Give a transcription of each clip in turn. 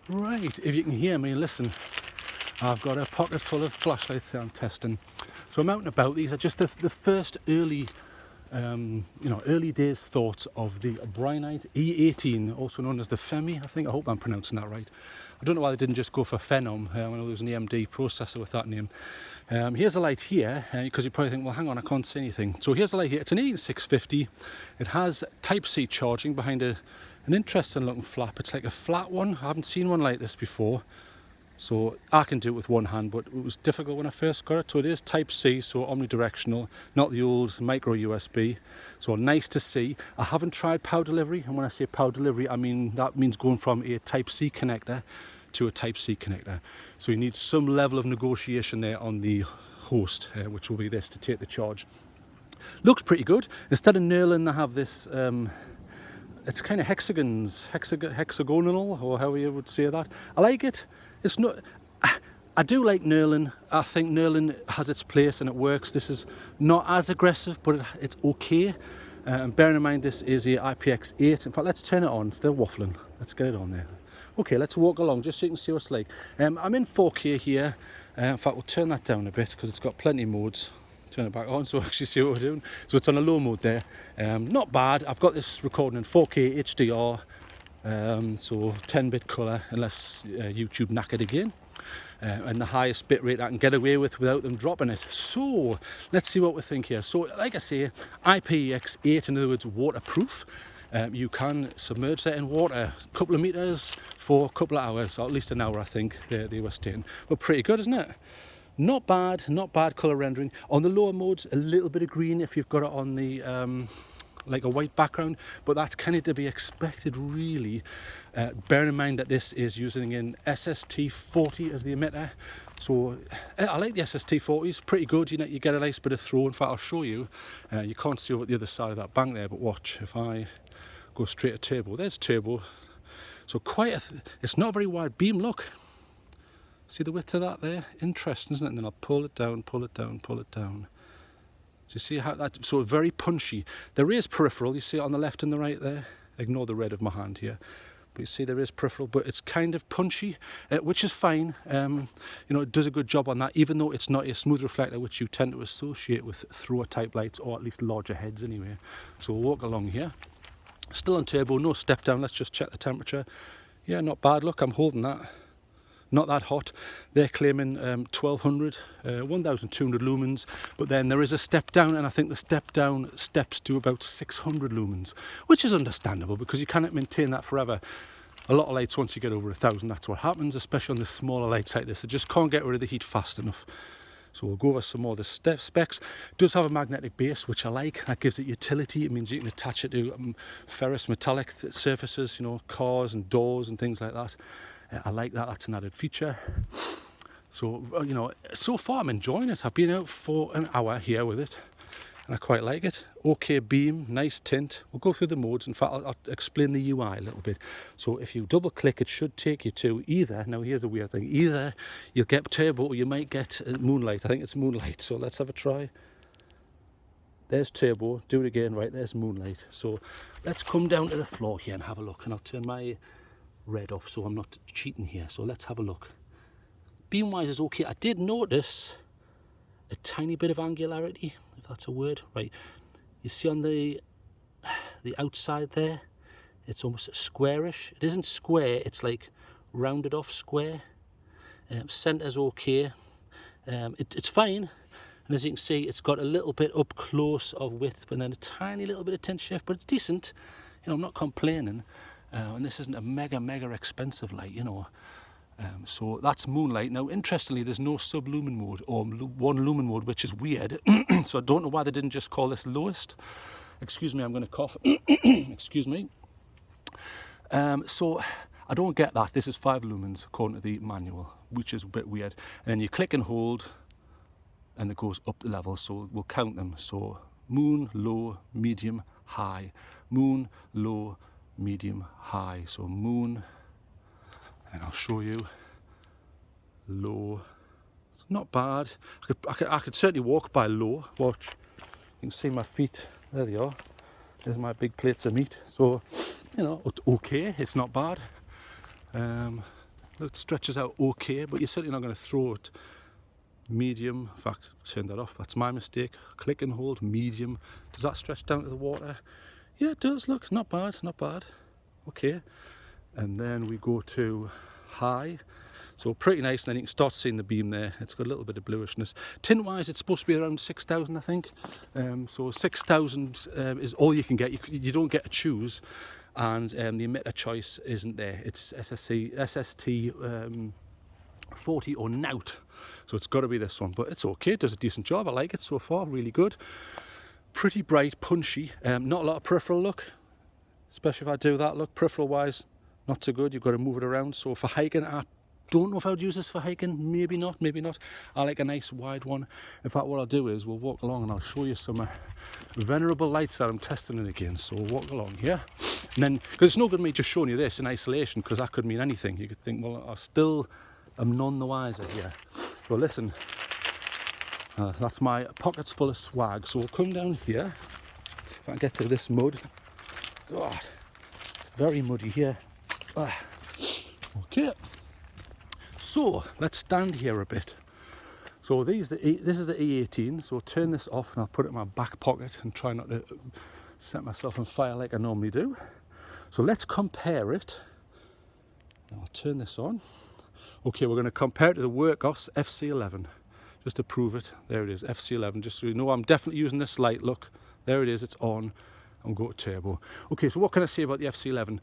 Right, if you can hear me, listen, I've got a pocket full of flashlights that I'm testing. So I'm out and about. These are just the first early, early days thoughts of the Brinyte E18, also known as the Pheme. I hope I'm pronouncing that right. I don't know why they didn't just go for Phenom. I know there was an AMD processor with that name. Here's a light here, because you probably think, well, hang on, I can't see anything. So here's the light here. It's an 18650. It has Type C charging behind an interesting looking flap. It's like a flat one. I haven't seen one like this before. So I can do it with one hand, but it was difficult when I first got it. So it is Type C, so omnidirectional, not the old micro USB. So nice to see. I haven't tried power delivery, and when I say power delivery, I mean that means going from a Type C connector to a Type C connector. So you need some level of negotiation there on the host, which will be this to take the charge. Looks pretty good. Instead of knurling, they have this. It's kind of hexagonal, or how you would say that. I like it. It's not. I do like knurling. I think knurling has its place and it works. This is not as aggressive, but it's okay. And bearing in mind this is a IPX8. In fact, let's turn it on. Still waffling. Let's get it on there. Okay, let's walk along just so you can see what it's like. I'm in 4K here. In fact, we'll turn that down a bit because it's got plenty of modes. Turn it back on so actually see what we're doing. So it's on a low mode there. Not bad. I've got this recording in 4K HDR. So 10-bit colour, unless YouTube knackered again, and the highest bit rate I can get away with without them dropping it. So let's see what we think here. So like I say, IPX8, in other words waterproof. You can submerge that in water a couple of meters for a couple of hours, or at least an hour I think they were staying. But pretty good, isn't it? Not bad colour rendering. On the lower modes, a little bit of green if you've got it on the like a white background, but that's kind of to be expected really. Bear in mind that this is using an SST40 as the emitter. So I like the SST40s, pretty good. You know, you get a nice bit of throw. In fact, I'll show you. You can't see over the other side of that bank there, but watch. If I go straight to turbo, there's turbo. So it's not a very wide beam, look. See the width of that there? Interesting, isn't it? And then I'll pull it down, pull it down, pull it down. Do you see how that's so very punchy? There is peripheral, you see it on the left and the right there. Ignore the red of my hand here. But you see there is peripheral, but it's kind of punchy, which is fine. It does a good job on that, even though it's not a smooth reflector, which you tend to associate with thrower type lights, or at least larger heads anyway. So we'll walk along here. Still on turbo, no step down. Let's just check the temperature. Yeah, not bad. Look, I'm holding that. Not that hot. They're claiming 1200, 1200 lumens, but then there is a step down, and I think the step down steps to about 600 lumens, which is understandable because you cannot maintain that forever. A lot of lights, once you get over 1000, that's what happens, especially on the smaller lights like this. They just can't get rid of the heat fast enough. So we'll go over some more of the specs. It does have a magnetic base, which I like. That gives it utility. It means you can attach it to ferrous metallic surfaces, cars and doors and things like that. I like that. That's an added feature. So, so far I'm enjoying it. I've been out for an hour here with it, and I quite like it. Okay beam, nice tint. We'll go through the modes. In fact, I'll explain the UI a little bit. So if you double click, it should take you to either, now here's a weird thing, either you'll get turbo or you might get moonlight. I think it's moonlight. So let's have a try. There's turbo, do it again, right, there's moonlight. So let's come down to the floor here and have a look, and I'll turn my red off so I'm not cheating here. So let's have a look. Beam wise is okay. I did notice a tiny bit of angularity, if that's a word, right? You see on the outside there, it's almost squarish. It isn't square, it's like rounded off square. Center's okay. It's fine, and as you can see, it's got a little bit up close of width, but then a tiny little bit of tint shift, but it's decent. I'm not complaining. And this isn't a mega expensive light, so that's moonlight. Now interestingly, there's no sub-lumen mode or one lumen mode, which is weird. So I don't know why they didn't just call this lowest. Excuse me, I'm going to cough. Excuse me. So I don't get that. This is 5 lumens according to the manual, which is a bit weird. And then you click and hold and it goes up the level, so we'll count them. So moon, low, medium, high. Moon, low, medium, high. So moon, and I'll show you, low. It's not bad. I could certainly walk by low. Watch, you can see my feet. There they are. There's my big plates of meat. So, it's okay. It's not bad. Look, it stretches out okay, but you're certainly not going to throw it. Medium, in fact, turn that off, that's my mistake. Click and hold, medium. Does that stretch down to the water? Yeah, it does, look, not bad, not bad. Okay, and then we go to high. So pretty nice, and then you can start seeing the beam there. It's got a little bit of bluishness. Tint wise, it's supposed to be around 6,000, I think. So 6,000 is all you can get. You don't get to choose, and the emitter choice isn't there. It's SST 40 or Nout. So it's got to be this one, but it's okay. It does a decent job. I like it so far, really good. Pretty bright, punchy. Not a lot of peripheral look, especially if I do that look. Peripheral wise, not so good. You've got to move it around. So for hiking, I don't know if I would use this for hiking. Maybe not, maybe not. I like a nice wide one. In fact, what I'll do is we'll walk along and I'll show you some venerable lights that I'm testing it against. So we'll walk along here. And then, because it's no good me just showing you this in isolation, because that could mean anything. You could think, well, I still am none the wiser here. Well, listen, that's my pockets full of swag. So we'll come down here. If I can get through this mud. God, it's very muddy here. Okay. So let's stand here a bit. So this is the E18. So I'll turn this off and I'll put it in my back pocket and try not to set myself on fire like I normally do. So let's compare it. Now I'll turn this on. Okay, we're going to compare it to the Workhorse FC11 just to prove it. There it is, FC11. Just so you know, I'm definitely using this light. Look, there it is. It's on. I'll go to turbo. Okay, so what can I say about the FC11?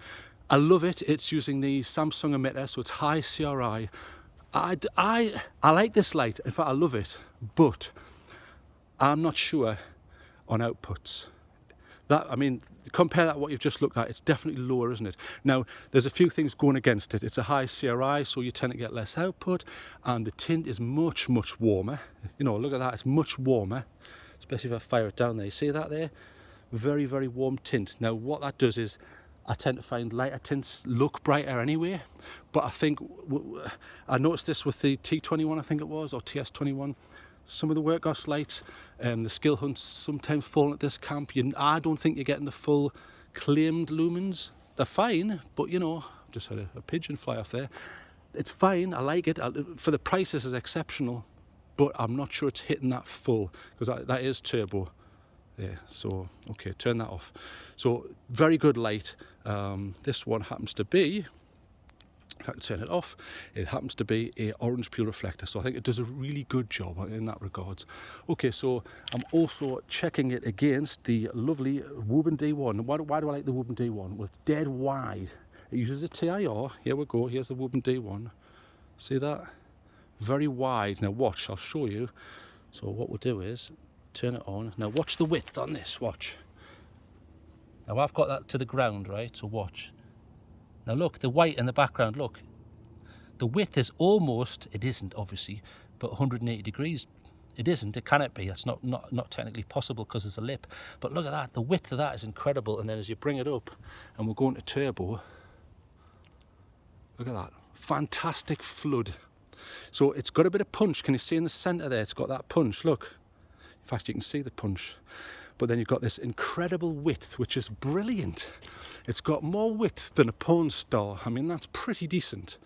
I love it. It's using the Samsung emitter, so it's high CRI. I like this light. In fact, I love it, but I'm not sure on outputs. That, I mean, compare that to what you've just looked at, it's definitely lower, isn't it? Now, there's a few things going against it. It's a high CRI, so you tend to get less output, and the tint is much, much warmer. You know, look at that, it's much warmer, especially if I fire it down there. You see that there? Very, very warm tint. Now, what that does is, I tend to find lighter tints look brighter anyway, but I think, I noticed this with the T21, I think it was, or TS21, some of the Workhorse lights, the skill hunts sometimes fall at this camp. I don't think you're getting the full claimed lumens. They're fine, but you know, just had a pigeon fly off there. It's fine, I like it. For the price, this is exceptional, but I'm not sure it's hitting that full, because that is turbo. Yeah, so, okay, turn that off. So, very good light. This one happens to be, if I can turn it off, it happens to be a orange peel reflector. So I think it does a really good job in that regards. Okay, so I'm also checking it against the lovely Woburn D1. Why do I like the Woburn D1? Well, it's dead wide. It uses a TIR. Here we go, here's the Woburn D1. See that? Very wide. Now watch, I'll show you. So what we'll do is, turn it on. Now watch the width on this, watch. Now I've got that to the ground, right? So watch. Now look, the white in the background, look. The width is almost, it isn't obviously, but 180 degrees. It isn't, it cannot be. That's not technically possible because there's a lip. But look at that, the width of that is incredible. And then as you bring it up, and we're going to turbo, look at that, fantastic flood. So it's got a bit of punch. Can you see in the center there? It's got that punch, look. In fact, you can see the punch. But then you've got this incredible width, which is brilliant. It's got more width than a Pawn Star. I mean, that's pretty decent.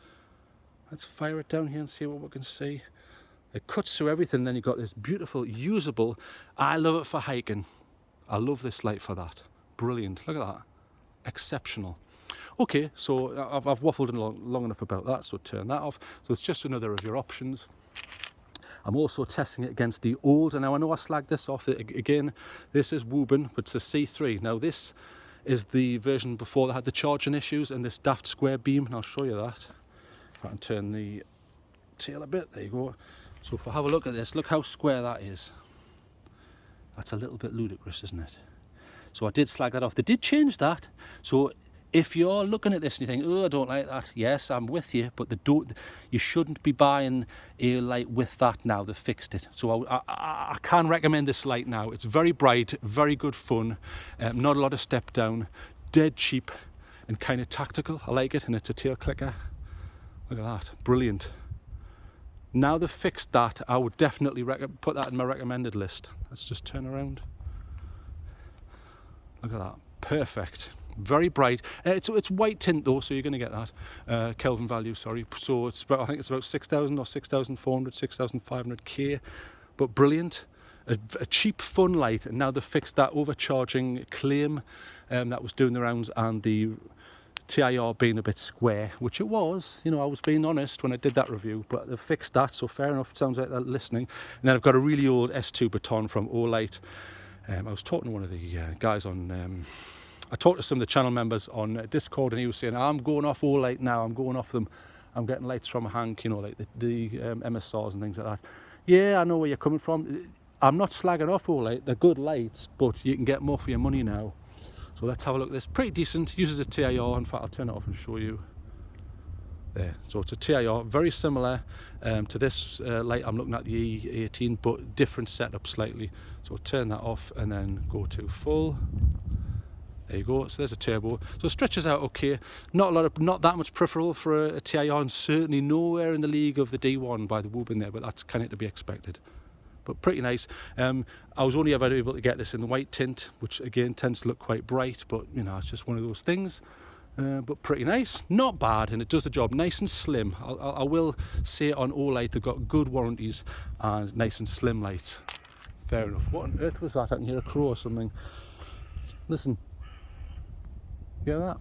Let's fire it down here and see what we can see. It cuts through everything. Then you've got this beautiful, usable. I love it for hiking. I love this light for that. Brilliant. Look at that. Exceptional. Okay, so I've waffled long enough about that, so turn that off. So it's just another of your options. I'm also testing it against the old, and now I know I slagged this off. Again, this is Woburn, but it's a C3. Now this is the version before that had the charging issues and this daft square beam, and I'll show you that. If I can turn the tail a bit, there you go. So if I have a look at this, look how square that is. That's a little bit ludicrous, isn't it? So I did slag that off. They did change that. So if you're looking at this and you think, oh, I don't like that, yes, I'm with you, but you shouldn't be buying a light with that now. They've fixed it. So I can recommend this light now. It's very bright, very good fun, not a lot of step down, dead cheap and kind of tactical. I like it, and it's a tail clicker. Look at that, brilliant. Now they've fixed that, I would definitely put that in my recommended list. Let's just turn around. Look at that, perfect. very bright. It's white tint though, so you're going to get that Kelvin value, sorry. So it's about, I think it's about 6,000 or 6,400, 6,500K, but brilliant. A cheap fun light, and now they've fixed that overcharging claim that was doing the rounds, and the TIR being a bit square, which it was, you know, I was being honest when I did that review, but they've fixed that, so fair enough, it sounds like they're listening. And then I've got a really old S2 baton from Olight. I was talking to one of the guys on, I talked to some of the channel members on Discord, and he was saying, I'm going off Olight now, I'm going off them, I'm getting lights from Hank, you know, like the MSRs and things like that. Yeah, I know where you're coming from. I'm not slagging off Olight, they're good lights, but you can get more for your money now. So let's have a look at this. Pretty decent, uses a TIR. In fact, I'll turn it off and show you. There, so it's a TIR, very similar to this light I'm looking at, the E18, but different setup slightly. So turn that off and then go to full. There you go, so there's a turbo. So it stretches out okay. Not that much peripheral for a TIR, and certainly nowhere in the league of the D1 by the Woobin there, but that's kind of to be expected. But pretty nice. I was only ever able to get this in the white tint, which again tends to look quite bright, but you know, it's just one of those things. But pretty nice, not bad, and it does the job. Nice and slim. I will say on Olight they've got good warranties and nice and slim lights. Fair enough. What on earth was that? I can hear a crow or something. Listen, hear that?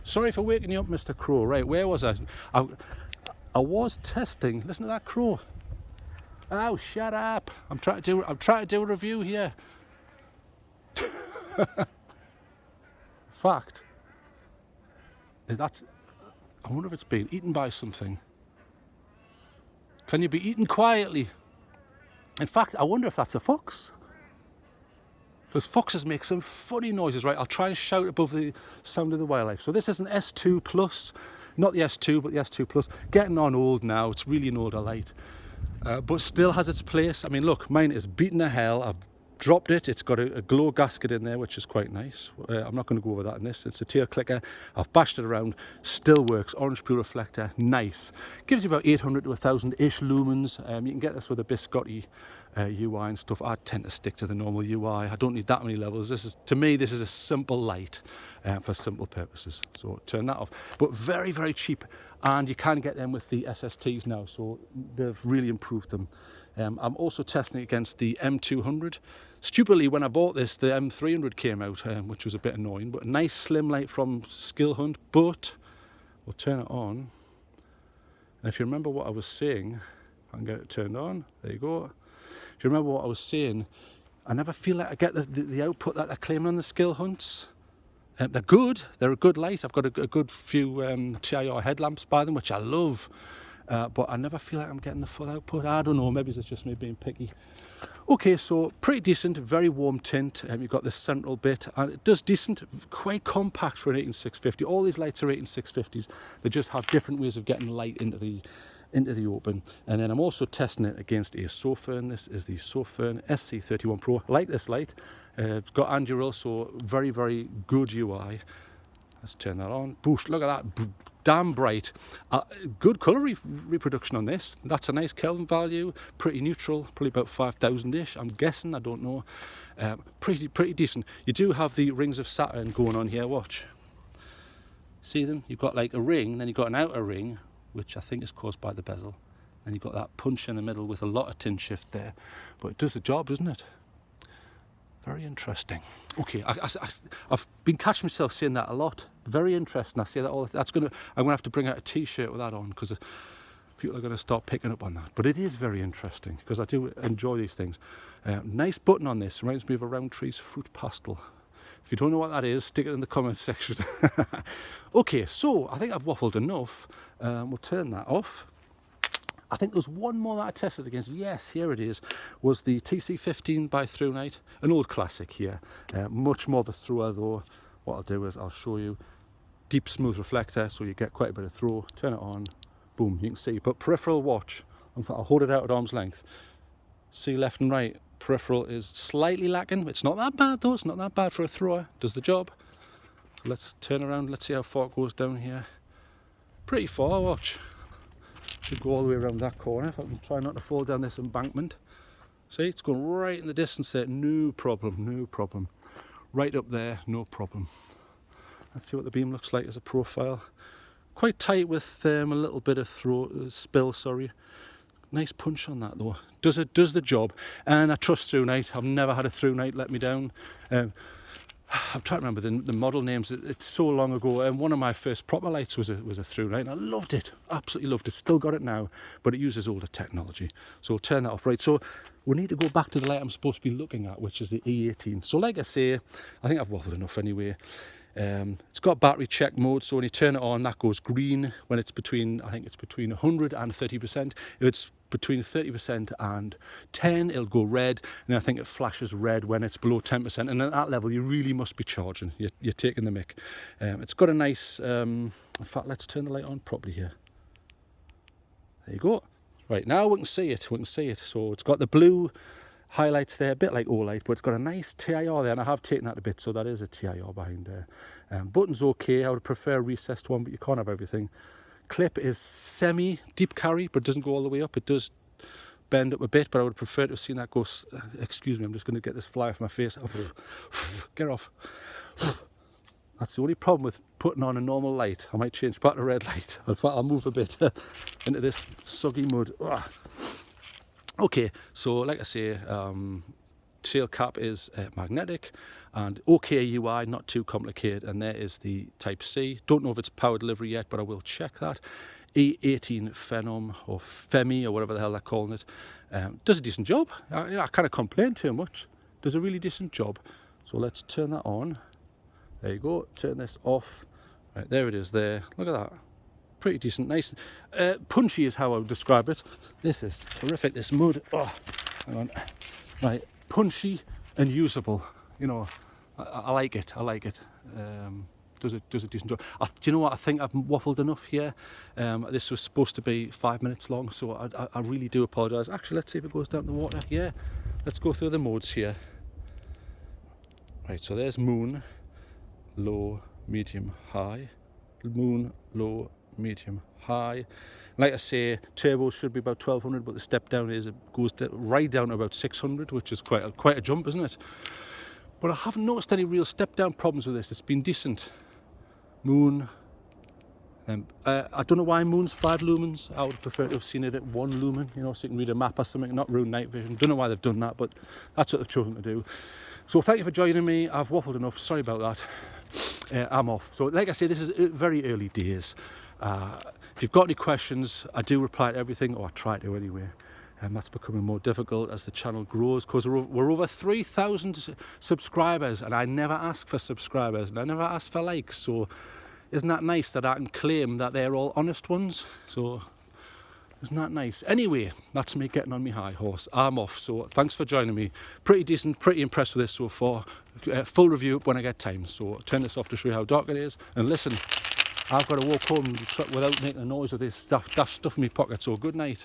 Sorry for waking you up, Mr. Crow. Right, where was I? I was testing. Listen to that crow. Oh, shut up! I'm trying to do a review here. Fact. I wonder if it's been eaten by something. Can you be eaten quietly? In fact, I wonder if that's a fox. Because foxes make some funny noises, right? I'll try and shout above the sound of the wildlife. So this is an S2 Plus, not the S2, but the S2 Plus. Getting on old now. It's really an older light. But still has its place. I mean, look, mine is beaten to hell. I've dropped it. It's got a glow gasket in there, which is quite nice. I'm not going to go over that in this. It's a TIR clicker. I've bashed it around. Still works. Orange blue reflector. Nice. Gives you about 800 to 1,000-ish lumens. You can get this with a biscotti UI and stuff. I tend to stick to the normal UI. I don't need that many levels. To me, this is a simple light for simple purposes. So turn that off. But very, very cheap. And you can get them with the SSTs now, so they've really improved them. I'm also testing against the M200. Stupidly, when I bought this, the M300 came out, which was a bit annoying, but a nice slim light from Skill Hunt. But we'll turn it on. And if you remember what I was saying, I can get it turned on. There you go. If you remember what I was saying, I never feel like I get the output that they're claiming on the Skill Hunts. They're good. They're a good light. I've got a good few TIR headlamps by them, which I love. But I never feel like I'm getting the full output. I don't know. Maybe it's just me being picky. Okay, so pretty decent. Very warm tint. You've got this central bit, and it does decent. Quite compact for an 18650. All these lights are 18650s. They just have different ways of getting light into the open. And then I'm also testing it against a Sofern. This is the Sofern SC31 Pro. I like this light. It's got Anduril, so very, very good UI. Let's turn that on. Boosh, look at that. Damn bright. Good colour reproduction on this. That's a nice Kelvin value. Pretty neutral, probably about 5,000-ish, I'm guessing. I don't know. Pretty decent. You do have the rings of Saturn going on here. Watch. See them? You've got like a ring, then you've got an outer ring, which I think is caused by the bezel. Then you've got that punch in the middle with a lot of tint shift there. But it does the job, doesn't it? Very interesting. Okay, I've been catching myself saying that a lot. Very interesting. I say that all. I'm gonna have to bring out a T-shirt with that on, because people are going to start picking up on that. But it is very interesting because I do enjoy these things. Nice button on this. Reminds me of a Roundtree's Fruit Pastel. If you don't know what that is, stick it in the comment section. Okay, so I think I've waffled enough. We'll turn that off. I think there was one more that I tested against. Yes, here it is. Was the TC15 by ThruNite, an old classic here. Much more of a thrower though. What I'll do is I'll show you deep smooth reflector, so you get quite a bit of throw. Turn it on, boom, you can see. But peripheral watch, I'll hold it out at arm's length. See left and right. Peripheral is slightly lacking. It's not that bad though. It's not that bad for a thrower. Does the job. So let's turn around. Let's see how far it goes down here. Pretty far. Watch. Should go all the way around that corner if I can try not to fall down this embankment. See, it's going right in the distance there. No problem, no problem. Right up there, no problem. Let's see what the beam looks like as a profile. Quite tight with a little bit of spill, sorry. Nice punch on that though. Does the job. And I trust Brinyte. I've never had a Brinyte let me down. I'm trying to remember the model names. It's so long ago. And one of my first proper lights was a Brinyte, and I loved it. Absolutely loved it. Still got it now, but it uses older technology. So I'll turn that off. Right, so we need to go back to the light I'm supposed to be looking at, which is the E18. So like I say, I think I've waffled enough anyway. It's got battery check mode, so when you turn it on, that goes green when it's between, I think it's between 100 and 30%. If it's between 30% and 10, it'll go red, and I think it flashes red when it's below 10%, and at that level you really must be charging. You're taking the mick. It's got a nice, in fact, let's turn the light on properly here. There you go. Right, now we can see it, So it's got the blue highlights there, a bit like Olight, but it's got a nice TIR there, and I have taken that a bit, so that is a TIR behind there. Button's okay. I would prefer a recessed one, but you can't have everything. Clip is semi deep carry, but it doesn't go all the way up. It does bend up a bit, but I would prefer to have seen that go. Excuse me, I'm just going to get this fly off my face. Get off. That's the only problem with putting on a normal light. I might change back to red light. In fact, I'll move a bit into this soggy mud. Ugh. Okay, so like I say, tail cap is magnetic, and okay UI, not too complicated, and there is the Type C. Don't know if it's power delivery yet, but I will check that. E18 Pheme, or Pheme, or whatever the hell they're calling it. Does a decent job. I can't complain too much. Does a really decent job. So let's turn that on. There you go. Turn this off. Right, there it is there. Look at that. Pretty decent, nice. Punchy is how I would describe it. This is terrific, this mud. Oh, hang on. Right, punchy and usable. You know, I like it. Does a decent job. Do you know what? I think I've waffled enough here. This was supposed to be 5 minutes long, so I really do apologise. Actually, let's see if it goes down the water. Yeah, let's go through the modes here. Right, so there's moon, low, medium, high. Moon, low, medium, high. Like I say, turbo should be about 1200, but the step down goes right down to about 600, which is quite a jump, isn't it? But I haven't noticed any real step down problems with this. It's been decent. Moon. I don't know why moon's 5 lumens. I would prefer to have seen it at 1 lumen, you know, so you can read a map or something, not ruin night vision. Don't know why they've done that, but that's what they've chosen to do. So thank you for joining me. I've waffled enough. Sorry about that. I'm off. So like I say, this is very early days. If you've got any questions, I do reply to everything, or I try to anyway. And that's becoming more difficult as the channel grows, because we're over 3,000 subscribers, and I never ask for subscribers, and I never ask for likes. So isn't that nice that I can claim that they're all honest ones? So isn't that nice? Anyway, that's me getting on my high horse. I'm off. So thanks for joining me. Pretty decent, pretty impressed with this so far. Full review when I get time. So turn this off to show you how dark it is. And listen, I've got to walk home without making a noise with this daft stuff in my pocket. So good night.